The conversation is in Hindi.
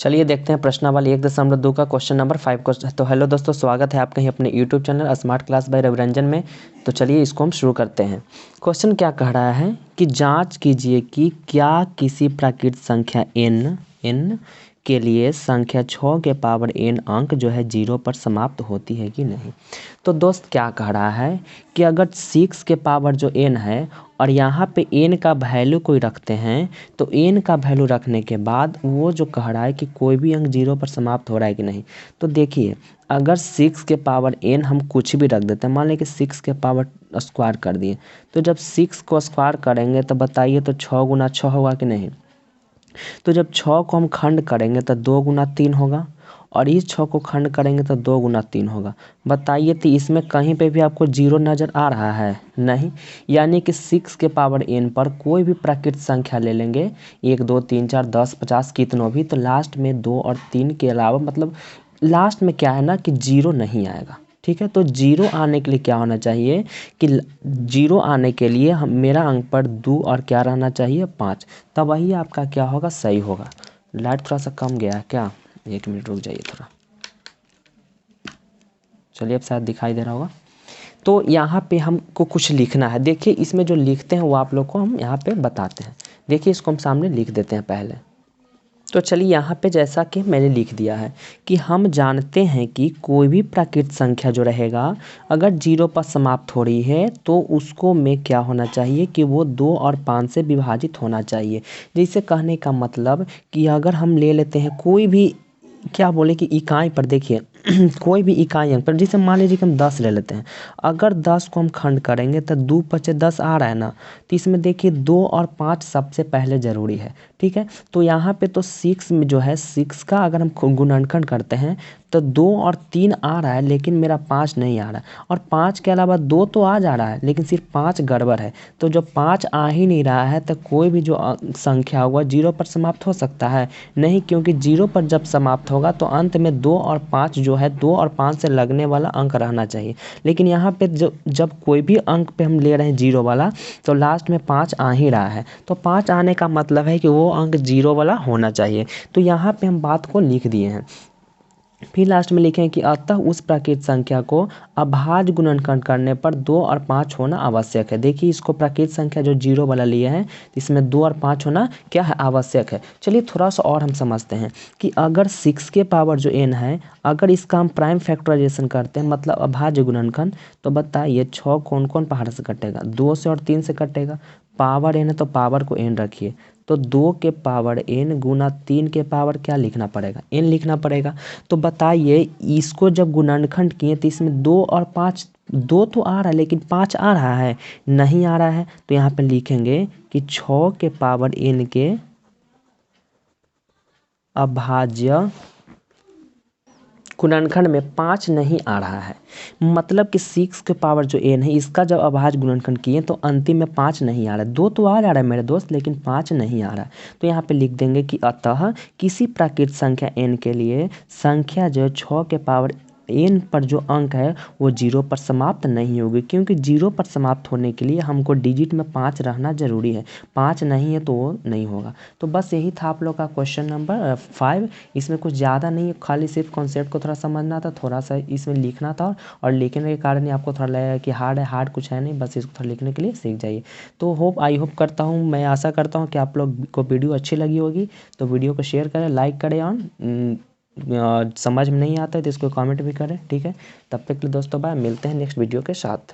चलिए देखते हैं प्रश्नावली 1.2 का क्वेश्चन नंबर 5 को। तो हेलो दोस्तों, स्वागत है आपका ही अपने YouTube channel smart class by Raviranjan में। तो चलिए इसको हम शुरू करते हैं। क्वेश्चन क्या कह रहा है कि जांच कीजिए कि क्या किसी प्राकृत संख्या n के लिए संख्या 6 के पावर n अंक जो है 0 पर समाप्त होती है कि नहीं। तो दोस्त क्या कह रहा है कि अगर 6 के पावर जो n है और यहाँ पे n का वैल्यू कोई रखते हैं तो n का वैल्यू रखने के बाद वो जो कह रहा है कि कोई भी अंक 0 पर समाप्त हो रहा है कि नहीं। तो देखिए, अगर 6 के पावर n हम कुछ भी रख देते हैं, मान लें कि 6 के पावर स्क्वायर कर दिए, तो जब 6 को स्क्वायर करेंगे तो बताइए तो 6 गुना 6 होगा कि नहीं। तो जब 6 को हम खंड करेंगे तो 2 गुना 3 होगा और इस 6 को खंड करेंगे तो 2 गुना 3 होगा। बताइए तो इसमें कहीं पे भी आपको 0 नज़र आ रहा है? नहीं। यानी कि 6 के पावर n पर कोई भी प्राकृत संख्या ले लेंगे, 1 2 3 4 10 50 कितनों भी, तो लास्ट में 2 और 3 के अलावा मतलब लास्ट में क्या है ना कि 0 नहीं आएगा। ठीक है, तो 0 आने के लिए क्या होना चाहिए कि 0 आने के लिए हम मेरा अंक पर 2 और क्या रहना चाहिए 5, तब वही आपका क्या होगा सही होगा। लाइट थोड़ा सा कम गया है क्या? 1 मिनट रुक जाइए थोड़ा। चलिए अब शायद दिखाई दे रहा होगा। तो यहाँ पे हमको कुछ लिखना है। देखिए इसमें जो लिखते हैं वो आप लोग को हम यहाँ पे बताते हैं। देखिए इसको हम सामने लिख देते हैं पहले। तो चलिए यहाँ पे जैसा कि मैंने लिख दिया है कि हम जानते हैं कि कोई भी प्राकृत संख्या जो रहेगा अगर 0 पर समाप्त हो रही है तो उसको में क्या होना चाहिए कि वो 2 और 5 से विभाजित होना चाहिए। जिसे कहने का मतलब कि अगर हम ले लेते हैं कोई भी क्या बोले कि इकाई पर, देखिए कोई भी इकाई अंक पर, जैसे मान लीजिए कि हम 10 ले लेते हैं। अगर 10 को हम खंड करेंगे तो 2 पचे 10 आ रहा है ना, तो इसमें देखिए 2 और 5 सबसे पहले ज़रूरी है। ठीक है, तो यहाँ पे तो 6 में जो है 6 का अगर हम गुणनखंड करते हैं तो 2 और 3 आ रहा है, लेकिन मेरा 5 नहीं आ रहा है। और 5 के अलावा 2 तो आ जा रहा है, लेकिन सिर्फ 5 गड़बड़ है। तो जब 5 आ ही नहीं रहा है तो कोई भी जो संख्या होगा 0 पर समाप्त हो सकता है नहीं, क्योंकि 0 पर जब समाप्त होगा तो अंत में 2 और 5 जो है 2 और 5 से लगने वाला अंक रहना चाहिए। लेकिन यहाँ पे जब कोई भी अंक पे हम ले रहे हैं 0 वाला, तो लास्ट में 5 आ ही रहा है, तो 5 आने का मतलब है कि वो अंक 0 वाला होना चाहिए। तो यहाँ पे हम बात को लिख दिए हैं। फिर लास्ट में लिखें कि अतः उस प्राकृत संख्या को अभाज्य गुणनखंड करने पर 2 और 5 होना आवश्यक है। देखिए इसको प्राकृत संख्या जो 0 वाला लिए हैं, इसमें 2 और 5 होना क्या है आवश्यक है। चलिए थोड़ा सा और हम समझते हैं कि अगर 6 के पावर जो n है, अगर इसका हम प्राइम फैक्टराइजेशन करते हैं मतलब अभाज्य गुणनखंड, तो बताइए 6 कौन कौन पहाड़ से कटेगा? 2 से और 3 से कटेगा। पावर n है तो पावर को n रखिए, तो 2 के पावर n गुना 3 के पावर क्या लिखना पड़ेगा? n लिखना पड़ेगा। तो बताइए इसको जब गुणनखंड किए तो इसमें 2 और 5, 2 तो आ रहा है लेकिन 5 आ रहा है नहीं आ रहा है। तो यहाँ पे लिखेंगे कि 6 के पावर n के अभाज्य गुणनखंड में 5 नहीं आ रहा है। मतलब कि 6 के पावर जो n है इसका जब अभाज्य गुणनखंड किए तो अंतिम में 5 नहीं आ रहा है। 2 तो आ जा रहा है मेरे दोस्त, लेकिन 5 नहीं आ रहा है। तो यहाँ पे लिख देंगे कि अतः किसी प्राकृत संख्या n के लिए संख्या जो 6 के पावर n पर जो अंक है वो 0 पर समाप्त नहीं होगी, क्योंकि 0 पर समाप्त होने के लिए हमको डिजिट में 5 रहना ज़रूरी है। 5 नहीं है तो वो नहीं होगा। तो बस यही था आप लोग का क्वेश्चन नंबर 5। इसमें कुछ ज़्यादा नहीं है, खाली सिर्फ कॉन्सेप्ट को थोड़ा समझना था, थोड़ा सा इसमें लिखना था, और लिखने के कारण ही आपको थोड़ा लगेगा कि हार्ड है। हार्ड कुछ है नहीं, बस इसको थोड़ा लिखने के लिए सीख जाइए। तो आई होप करता हूँ, मैं आशा करता हूँ कि आप लोग को वीडियो अच्छी लगी होगी। तो वीडियो को शेयर करें, लाइक करें, और समझ में नहीं आता है तो इसको कमेंट भी करें। ठीक है, तब तक के लिए दोस्तों बाय, मिलते हैं नेक्स्ट वीडियो के साथ।